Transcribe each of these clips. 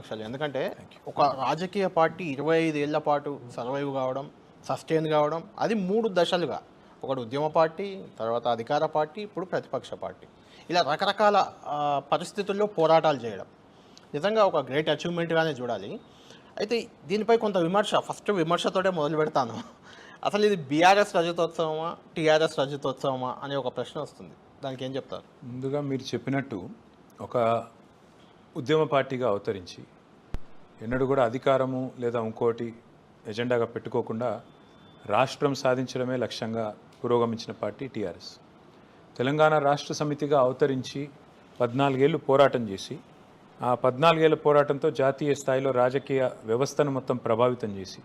కుశల్. ఎందుకంటే ఒక రాజకీయ పార్టీ 25 ఏళ్ల పాటు సర్వైవ్ కావడం, సస్టైన్ కావడం, అది 3 దశలుగా. ఒకటి ఉద్యమ పార్టీ, తర్వాత అధికార పార్టీ, ఇప్పుడు ప్రతిపక్ష పార్టీ. ఇలా రకరకాల పరిస్థితుల్లో పోరాటాలు చేయడం నిజంగా ఒక గ్రేట్ అచీవ్మెంట్గానే చూడాలి. అయితే దీనిపై కొంత విమర్శ, ఫస్ట్ విమర్శతోటే మొదలు పెడతాను. అసలు ఇది బీఆర్ఎస్ రజతోత్సవమా, టీఆర్ఎస్ రజతోత్సవమా అనే ఒక ప్రశ్న వస్తుంది. దానికి ఏం చెప్తారు? ముందుగా మీరు చెప్పినట్టు ఒక ఉద్యమ పార్టీగా అవతరించి ఎన్నడూ కూడా అధికారము లేదా ఇంకోటి ఎజెండాగా పెట్టుకోకుండా రాష్ట్రం సాధించడమే లక్ష్యంగా పురోగమించిన పార్టీ టీఆర్ఎస్. తెలంగాణ రాష్ట్ర సమితిగా అవతరించి 14 ఏళ్ళు పోరాటం చేసి ఆ 14 ఏళ్ళ పోరాటంతో జాతీయ స్థాయిలో రాజకీయ వ్యవస్థను మొత్తం ప్రభావితం చేసి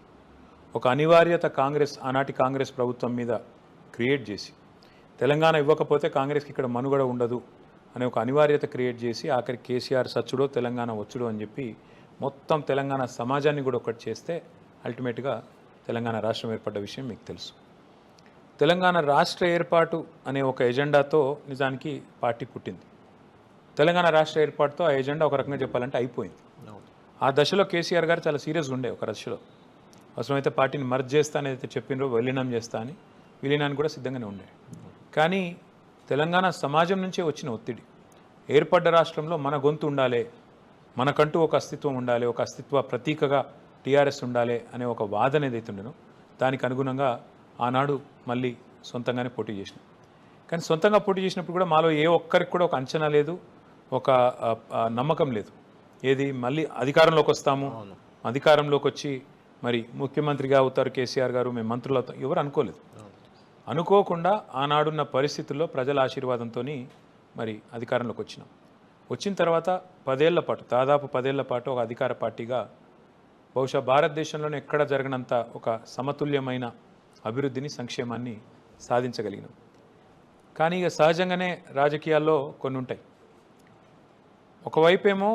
ఒక అనివార్యత ఆనాటి కాంగ్రెస్ ప్రభుత్వం మీద క్రియేట్ చేసి తెలంగాణ ఇవ్వకపోతే కాంగ్రెస్కి ఇక్కడ మనుగడ ఉండదు అనే ఒక అనివార్యత క్రియేట్ చేసి ఆఖరి కేసీఆర్ సచ్చుడో తెలంగాణ వచ్చుడో అని చెప్పి మొత్తం తెలంగాణ సమాజాన్ని కూడా ఒకటి చేస్తే అల్టిమేట్గా తెలంగాణ రాష్ట్రం ఏర్పడ్డ విషయం మీకు తెలుసు. తెలంగాణ రాష్ట్ర ఏర్పాటు అనే ఒక ఎజెండాతో నిజానికి పార్టీ పుట్టింది. తెలంగాణ రాష్ట్ర ఏర్పాటుతో ఆ ఎజెండా ఒక రకంగా చెప్పాలంటే అయిపోయింది. ఆ దశలో కేసీఆర్ గారు చాలా సీరియస్గా ఉండే ఒక దశలో అవసరమైతే పార్టీని మర్జ్ చేస్తా అని అయితే చెప్పినరో విలీనం చేస్తా అని, విలీనానికి కూడా సిద్ధంగానే ఉండే. కానీ తెలంగాణ సమాజం నుంచే వచ్చిన ఒత్తిడి, ఏర్పడ్డ రాష్ట్రంలో మన గొంతు ఉండాలి, మనకంటూ ఒక అస్తిత్వం ఉండాలి, ఒక అస్తిత్వ ప్రతీకగా టీఆర్ఎస్ ఉండాలి అనే ఒక వాదన ఏదైతే ఉండేనో దానికి అనుగుణంగా ఆనాడు మళ్ళీ సొంతంగానే పోటీ చేసినాం. కానీ సొంతంగా పోటీ చేసినప్పుడు కూడా మాలో ఏ ఒక్కరికి కూడా ఒక అంచనా లేదు, ఒక నమ్మకం లేదు. ఏది మళ్ళీ అధికారంలోకి వస్తాము, అధికారంలోకి వచ్చి మరి ముఖ్యమంత్రిగా అవుతారు కేసీఆర్ గారు, మేము మంత్రులు అవుతాం, ఎవరు అనుకోలేదు. అనుకోకుండా ఆనాడున్న పరిస్థితుల్లో ప్రజల ఆశీర్వాదంతో మరి అధికారంలోకి వచ్చినాం. వచ్చిన తర్వాత 10 ఏళ్ల పాటు, దాదాపు 10 ఏళ్ల పాటు ఒక అధికార పార్టీగా బహుశా భారతదేశంలోనే ఎక్కడ జరగనంత ఒక సమతుల్యమైన అభివృద్ధిని, సంక్షేమాన్ని సాధించగలిగినాం. కానీ ఇక సహజంగానే రాజకీయాల్లో కొన్ని ఉంటాయి. ఒకవైపేమో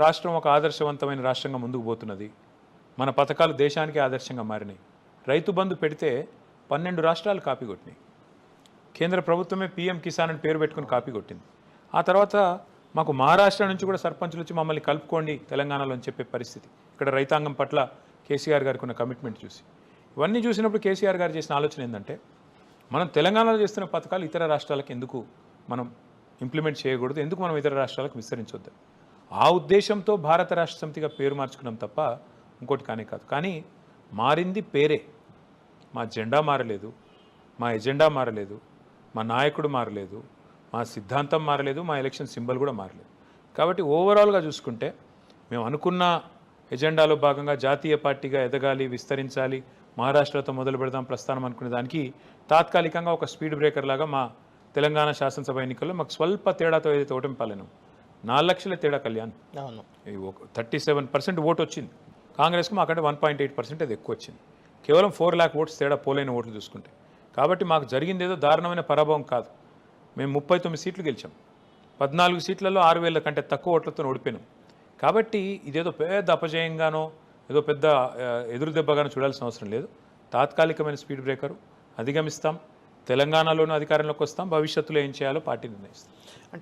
రాష్ట్రం ఒక ఆదర్శవంతమైన రాష్ట్రంగా ముందుకు పోతున్నది, మన పథకాలు దేశానికి ఆదర్శంగా మారినాయి. రైతు బంధు పెడితే 12 రాష్ట్రాలు కాపీ కొట్టినాయి. కేంద్ర ప్రభుత్వమే పీఎం కిసాన్ అని పేరు పెట్టుకుని కాపీ కొట్టింది. ఆ తర్వాత మాకు మహారాష్ట్ర నుంచి కూడా సర్పంచులు వచ్చి మమ్మల్ని కలుపుకోండి తెలంగాణలో అని చెప్పే పరిస్థితి. ఇక్కడ రైతాంగం పట్ల కేసీఆర్ గారికి ఉన్న కమిట్మెంట్ చూసి, ఇవన్నీ చూసినప్పుడు కేసీఆర్ గారు చేసిన ఆలోచన ఏంటంటే, మనం తెలంగాణలో చేస్తున్న పథకాలు ఇతర రాష్ట్రాలకు ఎందుకు మనం ఇంప్లిమెంట్ చేయకూడదు, ఎందుకు మనం ఇతర రాష్ట్రాలకు విస్తరించొద్దు. ఆ ఉద్దేశంతో భారత రాష్ట్ర సమితిగా పేరు మార్చుకున్నాం తప్ప ఇంకోటి కానే కాదు. కానీ మారింది పేరే, మా జెండా మారలేదు, మా ఎజెండా మారలేదు, మా నాయకుడు మారలేదు, మా సిద్ధాంతం మారలేదు, మా ఎలక్షన్ సింబల్ కూడా మారలేదు. కాబట్టి ఓవరాల్గా చూసుకుంటే మేము అనుకున్న ఎజెండాలో భాగంగా జాతీయ పార్టీగా ఎదగాలి, విస్తరించాలి, మహారాష్ట్రతో మొదలు పెడదాం ప్రస్థానం అనుకునే దానికి తాత్కాలికంగా ఒక స్పీడ్ బ్రేకర్ లాగా మా తెలంగాణ శాసనసభ ఎన్నికల్లో మాకు స్వల్ప తేడాతో ఏదైతే ఓటమి పాలేను, 4 లక్షల తేడా కళ్యాణ్, 37% ఓటు వచ్చింది. కాంగ్రెస్కు మాకంటే 1.8% అది ఎక్కువ వచ్చింది. కేవలం 4 లాక్ ఓట్స్ తేడా పోలైన ఓట్లు చూసుకుంటే. కాబట్టి మాకు జరిగింది ఏదో దారుణమైన పరాభవం కాదు. మేము 39 సీట్లు గెలిచాం, 14 సీట్లలో 6,000 కంటే తక్కువ ఓట్లతో ఓడిపోయినాం. కాబట్టి ఇదేదో పెద్ద అపజయంగానో ఏదో పెద్ద ఎదురు దెబ్బగానో చూడాల్సిన అవసరం లేదు. తాత్కాలికమైన స్పీడ్ బ్రేకరు, అధిగమిస్తాం, తెలంగాణలోనూ అధికారంలోకి వస్తాం, భవిష్యత్తులో ఏం చేయాలో పార్టీ నిర్ణయిస్తాం.